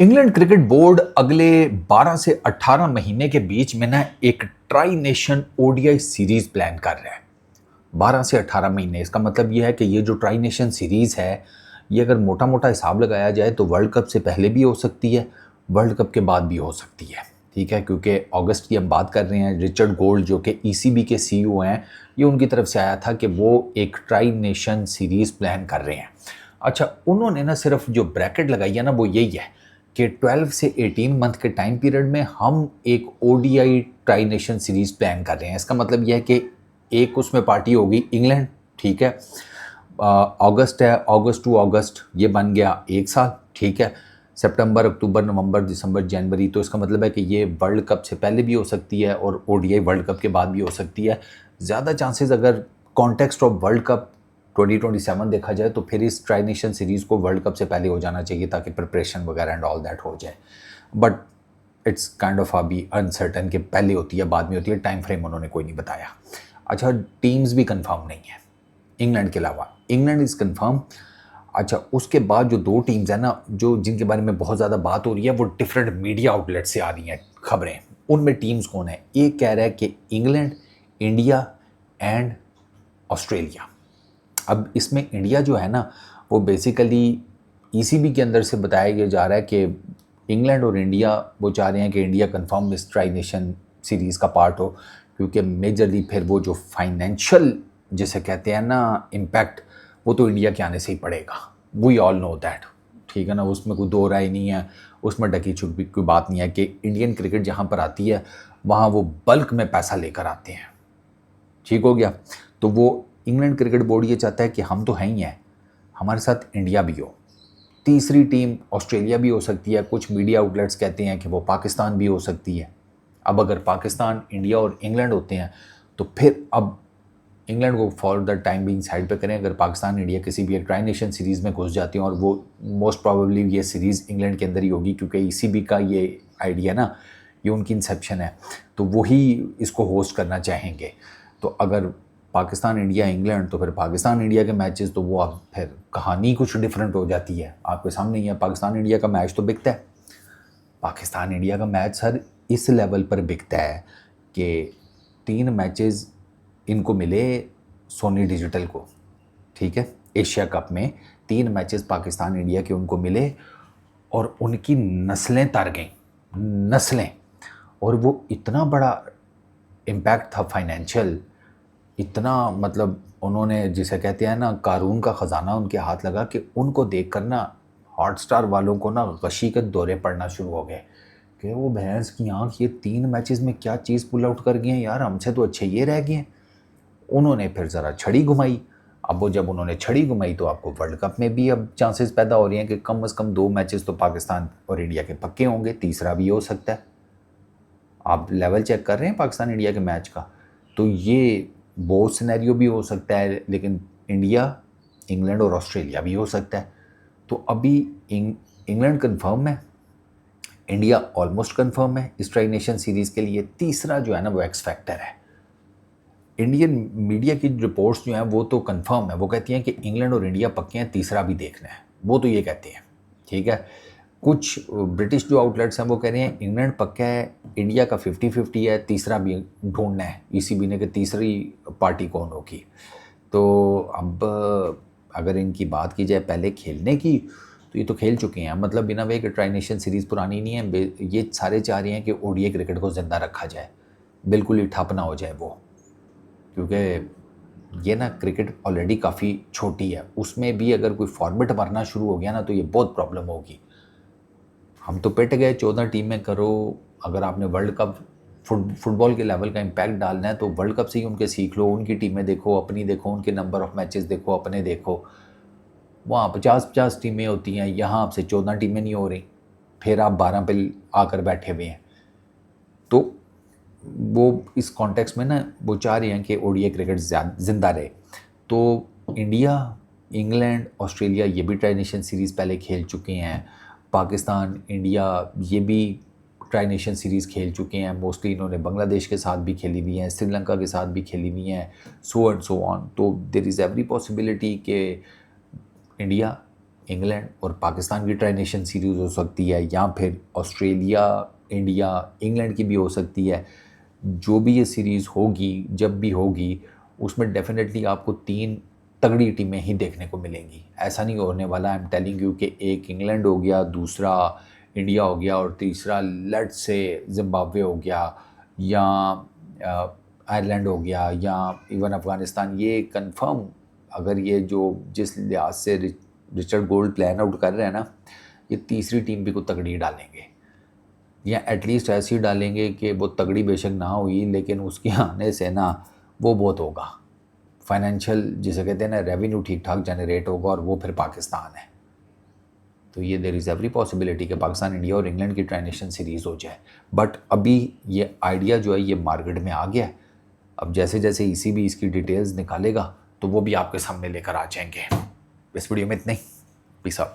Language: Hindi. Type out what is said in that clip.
इंग्लैंड क्रिकेट बोर्ड अगले 12 से 18 महीने के बीच में ना एक tri nation ODI series plan कर रहा है। 12 से 18 महीने, इसका मतलब ये है कि ये जो ट्राई नेशन सीरीज है, ये अगर मोटा मोटा हिसाब लगाया जाए तो वर्ल्ड कप से पहले भी हो सकती है, वर्ल्ड कप के बाद भी हो सकती है। ठीक है, क्योंकि अगस्त की हम बात कर रहे हैं। रिचर्ड गोल्ड जो कि ईसीबी के सीईओ हैं, ये उनकी तरफ से आया था कि वो एक ट्राई नेशन सीरीज प्लान कर रहे हैं। अच्छा, उन्होंने ना सिर्फ जो ब्रैकेट लगाई है ना वो यही है कि 12 से 18 मंथ के टाइम पीरियड में हम एक ODI tri nation series plan कर रहे हैं। इसका मतलब यह है कि एक उसमें पार्टी होगी इंग्लैंड, ठीक है, अगस्त है, अगस्त टू अगस्त ये बन गया एक साल, ठीक है, सितंबर अक्टूबर नवंबर दिसंबर जनवरी, तो इसका मतलब है कि ये वर्ल्ड कप से पहले भी हो सकती है और ओडीआई वर्ल्ड कप के बाद भी हो सकती है। ज़्यादा चांसेस अगर कॉन्टेक्स्ट ऑफ वर्ल्ड कप 2027 देखा जाए तो फिर इस ट्राई नेशन सीरीज़ को वर्ल्ड कप से पहले हो जाना चाहिए ताकि प्रिपरेशन वगैरह एंड ऑल दैट हो जाए। बट इट्स काइंड ऑफ अभी अनसर्टन कि पहले होती है बाद में होती है, टाइम फ्रेम उन्होंने कोई नहीं बताया। अच्छा, टीम्स भी कंफर्म नहीं है इंग्लैंड के अलावा। England is confirm. अच्छा, उसके बाद जो दो टीम्स हैं ना, जो जिनके बारे में बहुत ज़्यादा बात हो रही है, वो डिफरेंट मीडिया आउटलेट से आ रही हैं खबरें। उनमें टीम्स कौन है? एक कह रहा है कि इंग्लैंड, इंडिया एंड ऑस्ट्रेलिया। अब इसमें इंडिया जो है ना, वो बेसिकली ईसीबी के अंदर से बताया जा रहा है कि इंग्लैंड और इंडिया वो चाह रहे हैं कि इंडिया कंफर्म इस ट्राई नेशन सीरीज़ का पार्ट हो, क्योंकि मेजरली फिर वो जो फाइनेंशियल जिसे कहते हैं ना इम्पैक्ट, वो तो इंडिया के आने से ही पड़ेगा। वी ऑल नो दैट, ठीक है ना, उसमें कोई दो राय नहीं है, उसमें ढकी छुपी कोई बात नहीं है कि इंडियन क्रिकेट जहाँ पर आती है वहाँ वो बल्क में पैसा लेकर आते हैं। ठीक हो गया। तो वो इंग्लैंड क्रिकेट बोर्ड ये चाहता है कि हम तो हैं ही हैं, हमारे साथ इंडिया भी हो। तीसरी टीम ऑस्ट्रेलिया भी हो सकती है, कुछ मीडिया आउटलेट्स कहते हैं कि वो पाकिस्तान भी हो सकती है। अब अगर पाकिस्तान, इंडिया और इंग्लैंड होते हैं तो फिर अब इंग्लैंड को for the time being side पे करें। अगर पाकिस्तान इंडिया किसी भी एक ट्राई नेशन सीरीज़ में घुस जाती हैं, और वो मोस्ट प्रोबेबली ये सीरीज़ इंग्लैंड के अंदर ही होगी क्योंकि ईसीबी का ये आइडिया ना, ये उनकी इंसेप्शन है, तो वही इसको होस्ट करना चाहेंगे। तो अगर पाकिस्तान इंडिया इंग्लैंड, तो फिर पाकिस्तान इंडिया के मैचेस तो वो अब फिर कहानी कुछ डिफरेंट हो जाती है। आपके सामने ही है, पाकिस्तान इंडिया का मैच तो बिकता है। पाकिस्तान इंडिया का मैच सर इस लेवल पर बिकता है कि 3 मैचेस इनको मिले सोनी डिजिटल को, ठीक है, एशिया कप में 3 मैचेस पाकिस्तान इंडिया के उनको मिले और उनकी नस्लें तर गईं, नस्लें। और वो इतना बड़ा इम्पैक्ट था फाइनेंशियल, इतना मतलब उन्होंने जिसे कहते हैं ना कारून का ख़जाना उनके हाथ लगा कि उनको देखकर ना हॉटस्टार वालों को ना गशी के दौरे पड़ना शुरू हो गए कि वो भैंस की आँख, ये 3 मैचेस में क्या चीज़ पुल आउट कर गए हैं यार, हमसे तो अच्छे ये रह गए हैं। उन्होंने फिर ज़रा छड़ी घुमाई। अब वो जब उन्होंने छड़ी घुमाई तो आपको वर्ल्ड कप में भी अब चांसेस पैदा हो रहे हैं कि कम से कम 2 मैचेस तो पाकिस्तान और इंडिया के पक्के होंगे, तीसरा भी हो सकता है। आप लेवल चेक कर रहे हैं पाकिस्तान इंडिया के मैच का, तो ये वो सिनेरियो भी हो सकता है, लेकिन इंडिया, इंग्लैंड और ऑस्ट्रेलिया भी हो सकता है। तो अभी इंग्लैंड कंफर्म है, इंडिया ऑलमोस्ट कंफर्म है इस ट्राई नेशन सीरीज़ के लिए। तीसरा जो है ना वो एक्स फैक्टर है। इंडियन मीडिया की रिपोर्ट्स जो हैं वो तो कंफर्म है, वो कहती हैं कि इंग्लैंड और इंडिया पक्के हैं, तीसरा भी देखना है, वो तो ये कहते हैं, ठीक है। कुछ ब्रिटिश जो आउटलेट्स हैं वो कह रहे हैं इंग्लैंड पक्का है, इंडिया का 50-50 है, तीसरा भी ढूंढना है ईसीबी ने कि तीसरी पार्टी कौन होगी। तो अब अगर इनकी बात की जाए पहले खेलने की, तो ये तो खेल चुके हैं, मतलब बिना वे कि ट्राई नेशन सीरीज़ पुरानी नहीं है। ये सारे चाह रहे हैं कि ओडीआई क्रिकेट को ज़िंदा रखा जाए, बिल्कुल ही ठप ना हो जाए वो, क्योंकि ये ना क्रिकेट ऑलरेडी काफ़ी छोटी है, उसमें भी अगर कोई फॉर्मेट मरना शुरू हो गया ना तो ये बहुत प्रॉब्लम होगी। हम तो पिट गए, 14 टीमें करो। अगर आपने वर्ल्ड कप फुटबॉल के लेवल का इम्पैक्ट डालना है तो वर्ल्ड कप से ही उनके सीख लो, उनकी टीमें देखो, अपनी देखो, उनके नंबर ऑफ़ मैचेस देखो, अपने देखो। वहाँ 50-50 टीमें होती हैं, यहाँ आपसे 14 टीमें नहीं हो रही, फिर आप 12 पे आकर बैठे हुए हैं। तो वो इस कॉन्टेक्स्ट में ना वो चाह रहे हैं कि ओडीआई क्रिकेट ज़िंदा रहे। तो इंडिया, इंग्लैंड, ऑस्ट्रेलिया ये भी ट्राई नेशन सीरीज़ पहले खेल चुके हैं। पाकिस्तान, इंडिया ये भी ट्राई नेशन सीरीज़ खेल चुके हैं। मोस्टली इन्होंने बांग्लादेश के साथ भी खेली हुई हैं, श्रीलंका के साथ भी खेली हुई हैं, सो एंड सो ऑन। तो देयर इज़ एवरी पॉसिबिलिटी कि इंडिया, इंग्लैंड और पाकिस्तान की ट्राई नेशन सीरीज़ हो सकती है, या फिर ऑस्ट्रेलिया, इंडिया, इंग्लैंड की भी हो सकती है। जो भी ये सीरीज़ होगी, जब भी होगी, उसमें डेफिनेटली आपको 3 तगड़ी टीमें ही देखने को मिलेंगी। ऐसा नहीं होने वाला, आई एम टेलिंग यू, कि एक इंग्लैंड हो गया, दूसरा इंडिया हो गया और तीसरा लेट्स से जिम्बाब्वे हो गया, या आयरलैंड हो गया, या इवन अफ़गानिस्तान। ये कंफर्म, अगर ये जो जिस लिहाज से रिचर्ड गोल्ड प्लान आउट कर रहे हैं ना, ये तीसरी टीम भी को तगड़ी डालेंगे, या एटलीस्ट ऐसी डालेंगे कि वो तगड़ी बेशक ना हुई, लेकिन उसके आने से ना वो बहुत होगा, फाइनेंशियल जिसे कहते हैं ना, रेवेन्यू ठीक ठाक जनरेट होगा, और वो फिर पाकिस्तान है। तो ये देयर इज़ एवरी पॉसिबिलिटी कि पाकिस्तान, इंडिया और इंग्लैंड की ट्राई नेशन सीरीज़ हो जाए। बट अभी ये आइडिया जो है ये मार्केट में आ गया है। अब जैसे जैसे ECB इसकी डिटेल्स निकालेगा तो वो भी आपके सामने लेकर आ जाएंगे। इस वीडियो में इतना ही। Peace out.